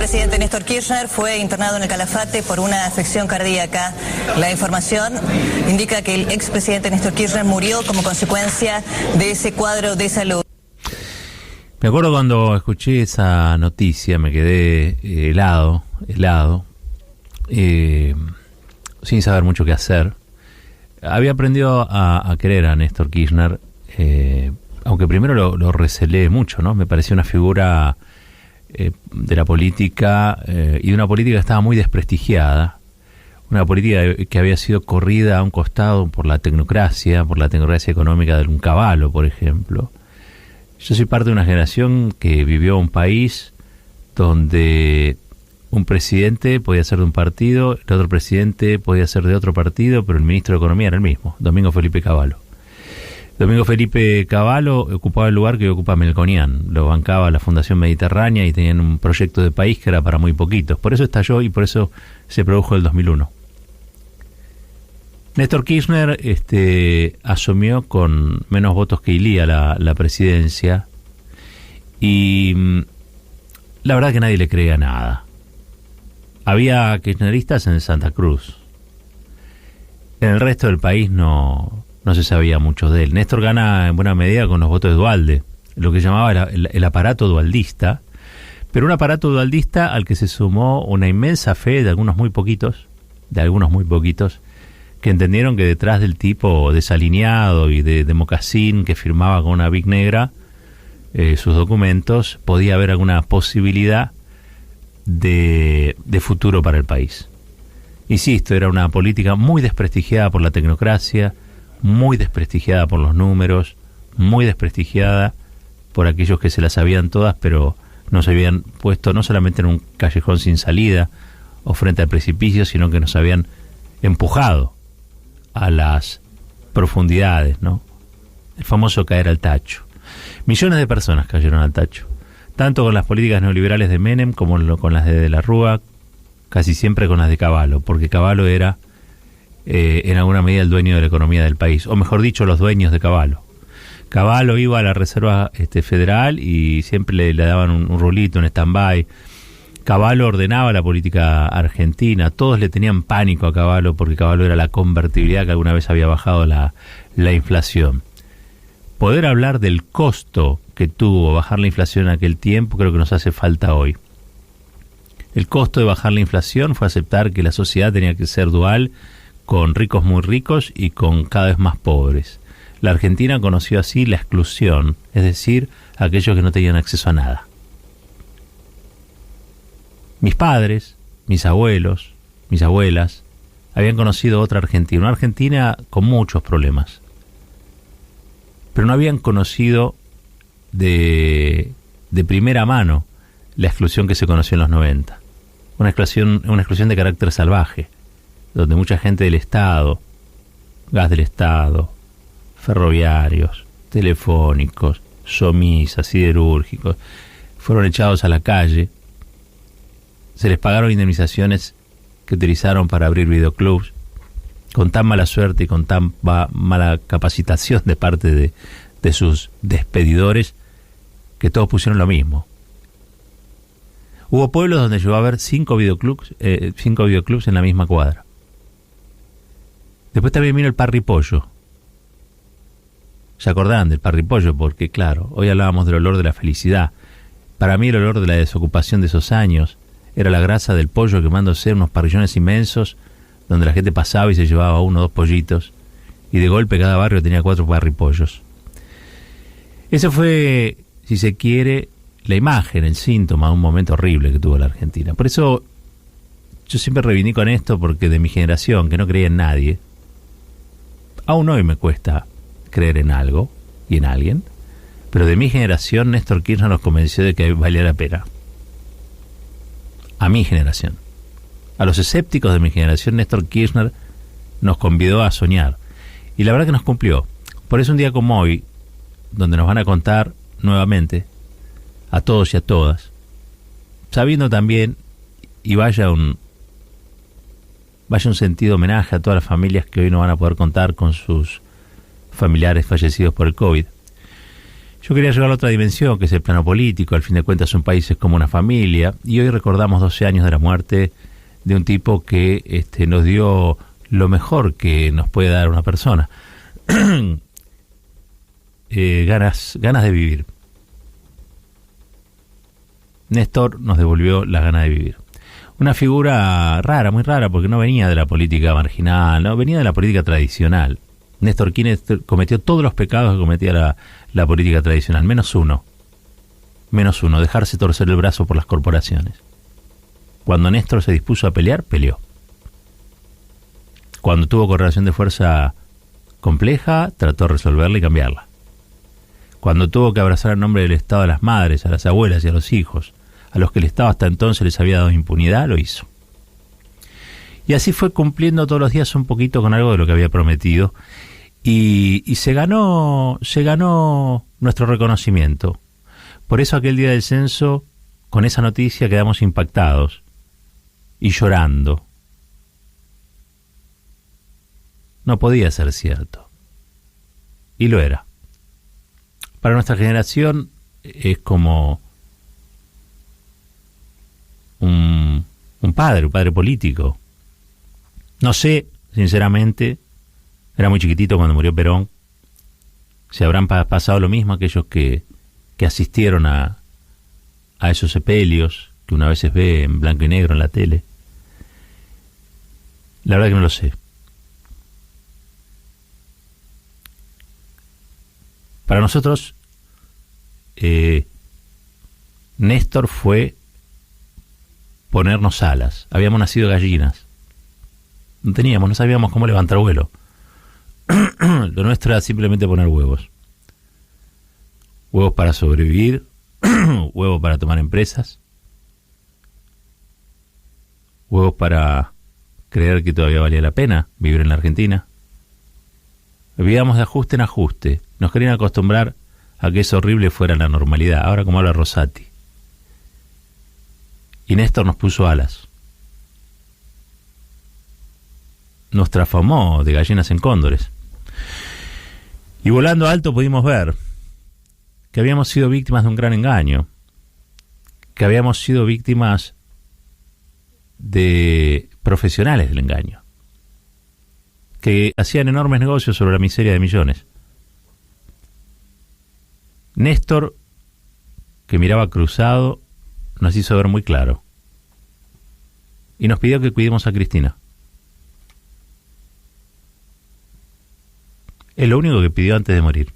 expresidente Néstor Kirchner fue internado en el Calafate por una afección cardíaca. La información indica que el expresidente Néstor Kirchner murió como consecuencia de ese cuadro de salud. Me acuerdo cuando escuché esa noticia, me quedé helado, sin saber mucho qué hacer. Había aprendido a querer a Néstor Kirchner, aunque primero lo recelé mucho, ¿no? Me parecía una figura de la política y de una política que estaba muy desprestigiada, una política que había sido corrida a un costado por la tecnocracia económica de un Cavallo, por ejemplo. Yo soy parte de una generación que vivió un país donde un presidente podía ser de un partido, el otro presidente podía ser de otro partido, pero el ministro de Economía era el mismo, Domingo Felipe Cavallo. Domingo Felipe Cavallo ocupaba el lugar que ocupa Melconian, lo bancaba la Fundación Mediterránea y tenían un proyecto de país que era para muy poquitos. Por eso estalló y por eso se produjo el 2001. Néstor Kirchner asumió con menos votos que Ilía la presidencia y la verdad que nadie le creía nada. Había kirchneristas en Santa Cruz. En el resto del país no se sabía mucho de él. Néstor gana en buena medida con los votos de Duhalde, lo que llamaba el aparato dualdista, pero un aparato dualdista al que se sumó una inmensa fe de algunos muy poquitos, que entendieron que detrás del tipo desalineado y de mocasín que firmaba con una Bic negra sus documentos, podía haber alguna posibilidad de futuro para el país. Insisto, era una política muy desprestigiada por la tecnocracia, muy desprestigiada por los números, muy desprestigiada por aquellos que se las sabían todas, pero no se habían puesto no solamente en un callejón sin salida o frente al precipicio, sino que nos habían empujado a las profundidades, ¿no? El famoso caer al tacho. Millones de personas cayeron al tacho, tanto con las políticas neoliberales de Menem como con las de la Rúa, casi siempre con las de Cavallo, porque Cavallo era en alguna medida el dueño de la economía del país, o mejor dicho, los dueños de Cavallo. Cavallo iba a la Reserva Federal y siempre le daban un rulito, un stand-by. Cavallo ordenaba la política argentina, todos le tenían pánico a Cavallo porque Cavallo era la convertibilidad que alguna vez había bajado la inflación. Poder hablar del costo que tuvo bajar la inflación en aquel tiempo creo que nos hace falta hoy. El costo de bajar la inflación fue aceptar que la sociedad tenía que ser dual, con ricos muy ricos y con cada vez más pobres. La Argentina conoció así la exclusión, es decir, aquellos que no tenían acceso a nada. Mis padres, mis abuelos, mis abuelas, habían conocido otra Argentina, una Argentina con muchos problemas, pero no habían conocido de primera mano la exclusión que se conoció en los 90. Una exclusión de carácter salvaje, donde mucha gente del Estado, gas del Estado, ferroviarios, telefónicos, somisas, siderúrgicos, fueron echados a la calle. Se les pagaron indemnizaciones que utilizaron para abrir videoclubs, con tan mala suerte y con tan mala capacitación de parte de sus despedidores, que todos pusieron lo mismo. Hubo pueblos donde llegó a haber 5 videoclubs en la misma cuadra. Después también vino el parripollo. ¿Se acordarán del parripollo? Porque claro, hoy hablábamos del olor de la felicidad. Para mí el olor de la desocupación de esos años era la grasa del pollo quemándose en unos parrillones inmensos donde la gente pasaba y se llevaba 1 o 2 pollitos y de golpe cada barrio tenía 4 parripollos. Ese fue, si se quiere, la imagen, el síntoma de un momento horrible que tuvo la Argentina. Por eso yo siempre reivindico en esto, porque de mi generación, que no creía en nadie, aún hoy me cuesta creer en algo y en alguien, pero de mi generación Néstor Kirchner nos convenció de que valía la pena. A mi generación. A los escépticos de mi generación, Néstor Kirchner nos convidó a soñar. Y la verdad que nos cumplió. Por eso un día como hoy, donde nos van a contar nuevamente a todos y a todas, sabiendo también, y vaya un sentido homenaje a todas las familias que hoy no van a poder contar con sus familiares fallecidos por el COVID. Yo quería llegar a otra dimensión, que es el plano político. Al fin de cuentas, un país es como una familia. Y hoy recordamos 12 años de la muerte de un tipo que nos dio lo mejor que nos puede dar una persona. Ganas de vivir. Néstor nos devolvió la gana de vivir. Una figura rara, muy rara, porque no venía de la política marginal, no venía de la política tradicional. Néstor Kirchner cometió todos los pecados que cometía la política tradicional, menos uno, dejarse torcer el brazo por las corporaciones. Cuando Néstor se dispuso a pelear, peleó. Cuando tuvo correlación de fuerza compleja, trató de resolverla y cambiarla. Cuando tuvo que abrazar el nombre del Estado a las madres, a las abuelas y a los hijos, a los que el Estado hasta entonces les había dado impunidad, lo hizo. Y así fue cumpliendo todos los días un poquito con algo de lo que había prometido. Y se ganó nuestro reconocimiento. Por eso aquel día del censo, con esa noticia quedamos impactados y llorando. No podía ser cierto. Y lo era. Para nuestra generación es como un padre político. No sé, sinceramente, era muy chiquitito cuando murió Perón, si habrán pasado lo mismo aquellos que asistieron a esos sepelios que una vez ve en blanco y negro en la tele. La verdad que no lo sé. Para nosotros, Néstor fue ponernos alas. Habíamos nacido gallinas. No sabíamos cómo levantar vuelo. Lo nuestro era simplemente poner huevos. Huevos para sobrevivir, huevos para tomar empresas, huevos para creer que todavía valía la pena vivir en la Argentina. Vivíamos de ajuste en ajuste. Nos querían acostumbrar a que eso horrible fuera la normalidad. Ahora como habla Rosati. Y Néstor nos puso alas. Nos transformó de gallinas en cóndores. Y volando alto pudimos ver que habíamos sido víctimas de un gran engaño, que habíamos sido víctimas de profesionales del engaño, que hacían enormes negocios sobre la miseria de millones. Néstor, que miraba cruzado, nos hizo ver muy claro y nos pidió que cuidemos a Cristina. Es lo único que pidió antes de morir.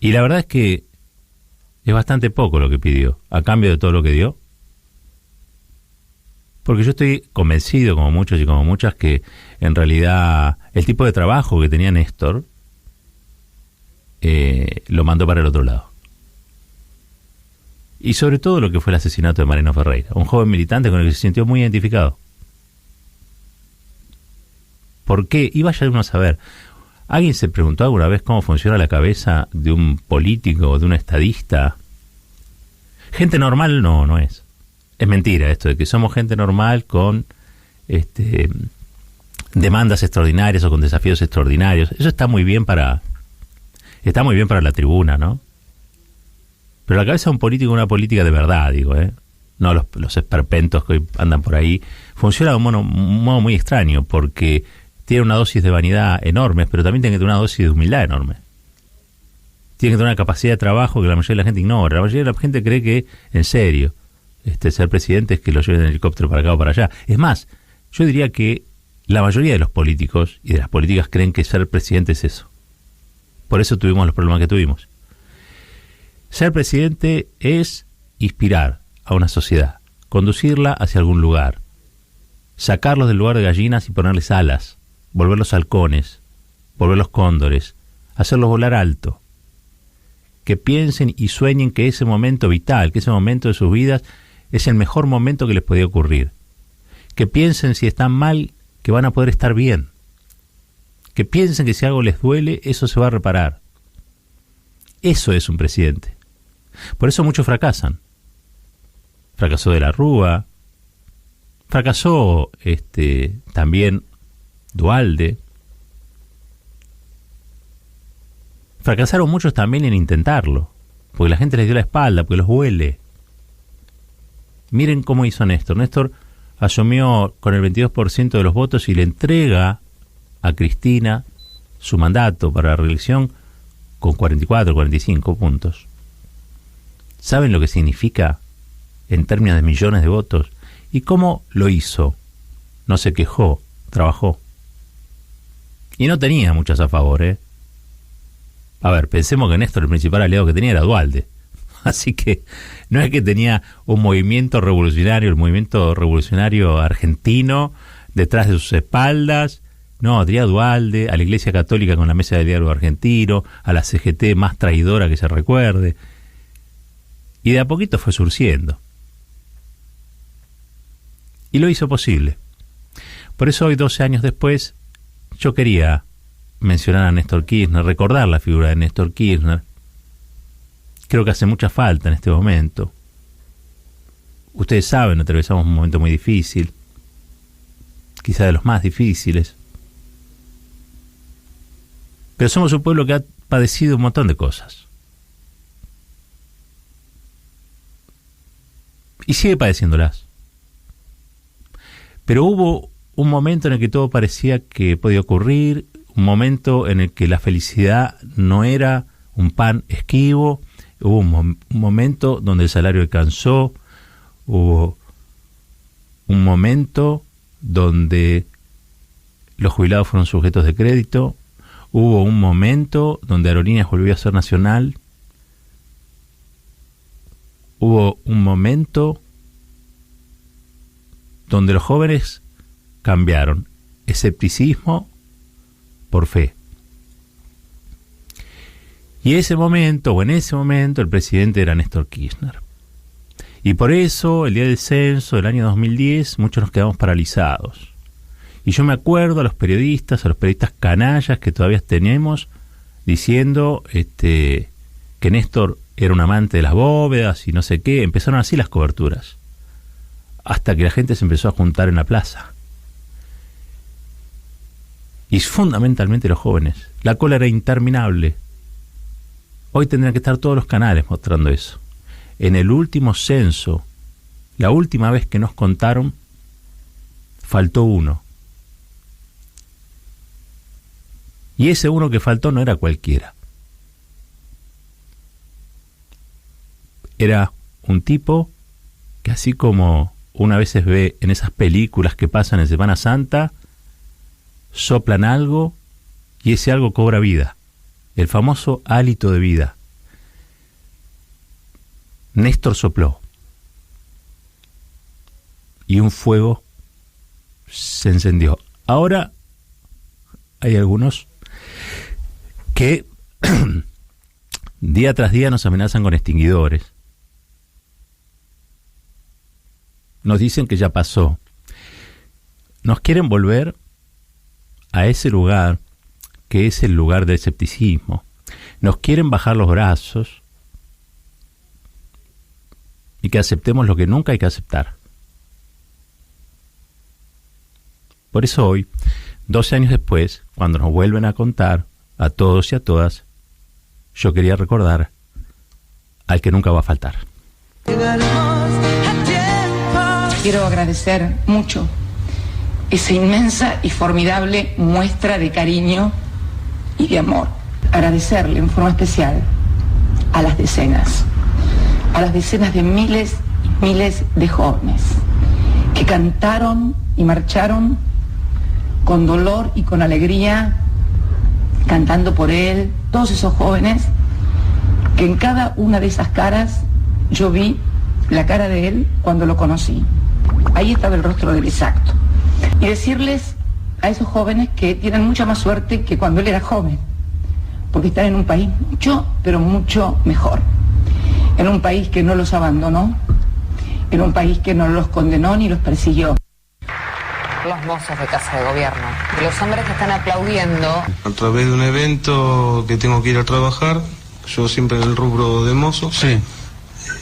Y la verdad es que es bastante poco lo que pidió, a cambio de todo lo que dio. Porque yo estoy convencido, como muchos y como muchas, que en realidad el tipo de trabajo que tenía Néstor lo mandó para el otro lado. Y sobre todo lo que fue el asesinato de Mariano Ferreira, un joven militante con el que se sintió muy identificado. ¿Por qué? Y vaya uno a saber. ¿Alguien se preguntó alguna vez cómo funciona la cabeza de un político o de un estadista? Gente normal no es. Es mentira esto de que somos gente normal con demandas extraordinarias o con desafíos extraordinarios. Eso está muy bien para la tribuna, ¿no? Pero la cabeza de un político es una política de verdad, digo, no los esperpentos que hoy andan por ahí. Funciona de un modo muy extraño, porque tiene una dosis de vanidad enorme, pero también tiene que tener una dosis de humildad enorme. Tiene que tener una capacidad de trabajo que la mayoría de la gente ignora. La mayoría de la gente cree que, en serio, ser presidente es que lo lleven en helicóptero para acá o para allá. Es más, yo diría que la mayoría de los políticos y de las políticas creen que ser presidente es eso. Por eso tuvimos los problemas que tuvimos. Ser presidente es inspirar a una sociedad, conducirla hacia algún lugar, sacarlos del lugar de gallinas y ponerles alas, volverlos halcones, volverlos cóndores, hacerlos volar alto. Que piensen y sueñen que ese momento vital, que ese momento de sus vidas es el mejor momento que les podía ocurrir. Que piensen si están mal, que van a poder estar bien. Que piensen que si algo les duele, eso se va a reparar. Eso es un presidente. Por eso muchos fracasan. Fracasó de la Rúa, fracasó también Duhalde, fracasaron muchos también en intentarlo, porque la gente les dio la espalda, porque los huele. Miren cómo hizo Néstor. Néstor asumió con el 22% de los votos y le entrega a Cristina su mandato para la reelección con 44, 45 puntos. ¿Saben lo que significa en términos de millones de votos? ¿Y cómo lo hizo? No se quejó, trabajó. Y no tenía muchas a favor, ¿eh? A ver, pensemos que Néstor el principal aliado que tenía era Duhalde. Así que no es que tenía un movimiento revolucionario, el movimiento revolucionario argentino detrás de sus espaldas. No, tenía a Duhalde, a la Iglesia Católica con la Mesa de Diálogo Argentino, a la CGT más traidora que se recuerde. Y de a poquito fue surciendo. Y lo hizo posible. Por eso hoy, 12 años después, yo quería mencionar a Néstor Kirchner, recordar la figura de Néstor Kirchner. Creo que hace mucha falta en este momento. Ustedes saben, atravesamos un momento muy difícil, quizá de los más difíciles. Pero somos un pueblo que ha padecido un montón de cosas. Y sigue padeciéndolas. Pero hubo un momento en el que todo parecía que podía ocurrir, un momento en el que la felicidad no era un pan esquivo, hubo un momento donde el salario alcanzó, hubo un momento donde los jubilados fueron sujetos de crédito, hubo un momento donde Aerolíneas volvió a ser nacional, hubo un momento donde los jóvenes cambiaron escepticismo por fe. Y en ese momento, el presidente era Néstor Kirchner. Y por eso, el día del censo del año 2010, muchos nos quedamos paralizados. Y yo me acuerdo a los periodistas canallas que todavía tenemos, diciendo que Néstor era un amante de las bóvedas y no sé qué. Empezaron así las coberturas. Hasta que la gente se empezó a juntar en la plaza. Y fundamentalmente los jóvenes. La cola era interminable. Hoy tendrían que estar todos los canales mostrando eso. En el último censo, la última vez que nos contaron, faltó uno. Y ese uno que faltó no era cualquiera. Era un tipo que, así como una vez ve en esas películas que pasan en Semana Santa, soplan algo y ese algo cobra vida. El famoso hálito de vida. Néstor sopló. Y un fuego se encendió. Ahora hay algunos que día tras día nos amenazan con extinguidores. Nos dicen que ya pasó. Nos quieren volver a ese lugar que es el lugar del escepticismo. Nos quieren bajar los brazos y que aceptemos lo que nunca hay que aceptar. Por eso hoy, 12 años después, cuando nos vuelven a contar a todos y a todas, yo quería recordar al que nunca va a faltar. Quiero agradecer mucho esa inmensa y formidable muestra de cariño y de amor. Agradecerle en forma especial a las decenas de miles y miles de jóvenes que cantaron y marcharon con dolor y con alegría, cantando por él, todos esos jóvenes que en cada una de esas caras yo vi la cara de él cuando lo conocí. Ahí estaba el rostro del exacto. Y decirles a esos jóvenes que tienen mucha más suerte que cuando él era joven, porque están en un país mucho, pero mucho mejor. En un país que no los abandonó, en un país que no los condenó ni los persiguió. Los mozos de Casa de Gobierno y los hombres que están aplaudiendo. A través de un evento que tengo que ir a trabajar, yo siempre en el rubro de mozo. Sí.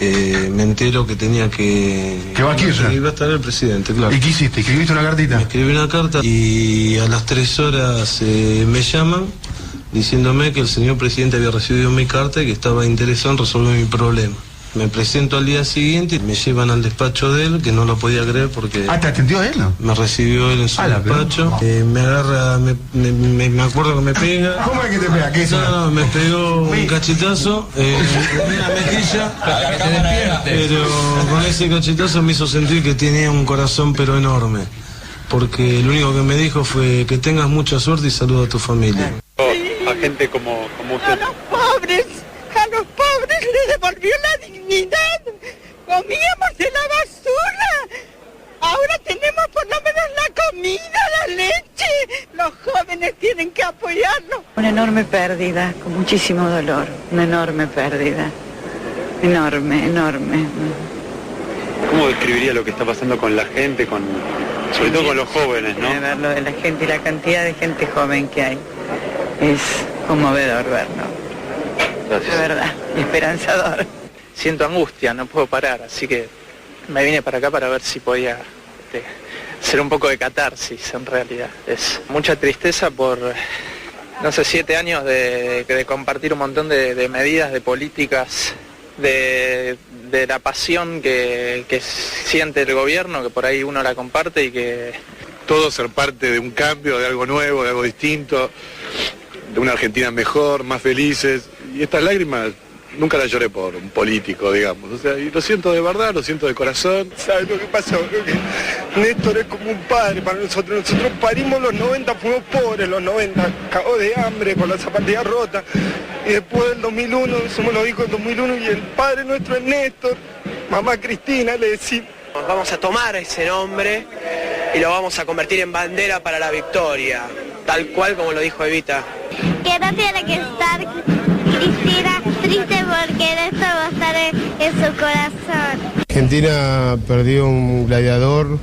Me entero que tenía que... ¿Que va a Kirchner? Iba a estar el presidente, claro. ¿Y qué hiciste? ¿Escribiste una cartita? Me escribí una carta y a las 3 horas me llaman diciéndome que el señor presidente había recibido mi carta y que estaba interesado en resolver mi problema. Me presento al día siguiente y me llevan al despacho de él, que no lo podía creer porque... ¿te atendió él, no? Me recibió él en su despacho. Me agarra, me acuerdo que me pega. ¿Cómo es que te pega? ¿Qué es? No, me pegó un cachetazo en la mejilla, pero con ese cachetazo me hizo sentir que tenía un corazón pero enorme. Porque lo único que me dijo fue que tengas mucha suerte y saluda a tu familia. A gente como usted. A los pobres les devolvió la dignidad. Comíamos de la basura. Ahora tenemos por lo menos la comida, la leche. Los jóvenes tienen que apoyarnos. Una enorme pérdida, con muchísimo dolor. Una enorme pérdida. Enorme, enorme. ¿Cómo describiría lo que está pasando con la gente, sobre todo con los jóvenes, no? Ver lo de la gente y la cantidad de gente joven que hay. Es conmovedor verlo. Gracias. De verdad, esperanzador. Siento angustia, no puedo parar, así que me vine para acá para ver si podía hacer un poco de catarsis en realidad. Es mucha tristeza por, 7 años de compartir un montón de medidas, de políticas, de la pasión que siente el gobierno, que por ahí uno la comparte y que... Todo ser parte de un cambio, de algo nuevo, de algo distinto, de una Argentina mejor, más felices. Y estas lágrimas nunca las lloré por un político, digamos. O sea, y lo siento de verdad, lo siento de corazón. ¿Sabes lo que pasó? Creo que Néstor es como un padre para nosotros. Nosotros parimos los 90, fuimos pobres los 90, cagó de hambre, con las zapatillas rotas. Y después del 2001, somos los hijos del 2001 y el padre nuestro es Néstor. Mamá Cristina, le decimos. Vamos a tomar ese nombre y lo vamos a convertir en bandera para la victoria, tal cual como lo dijo Evita. Que no tiene que estar Cristina triste porque Néstor va a estar en su corazón. Argentina perdió un gladiador,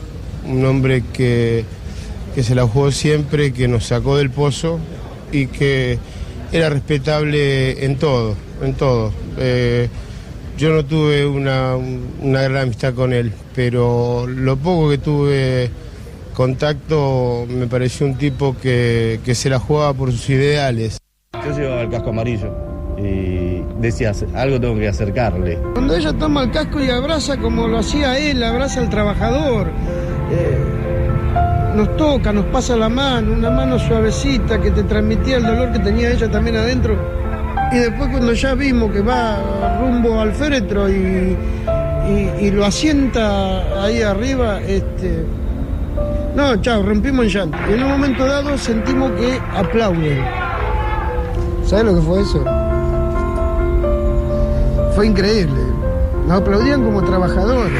un hombre que se la jugó siempre, que nos sacó del pozo y que era respetable en todo, en todo. Yo no tuve una gran amistad con él, pero lo poco que tuve contacto me pareció un tipo que se la jugaba por sus ideales. Yo llevaba el casco amarillo y decías, algo tengo que acercarle. Cuando ella toma el casco y abraza como lo hacía él, abraza al trabajador, nos toca, nos pasa la mano, una mano suavecita que te transmitía el dolor que tenía ella también adentro. Y después cuando ya vimos que va rumbo al féretro y lo asienta ahí arriba, no, chao, rompimos en llanto. Y en un momento dado sentimos que aplauden. ¿Sabes lo que fue eso? Fue increíble. Nos aplaudían como trabajadores.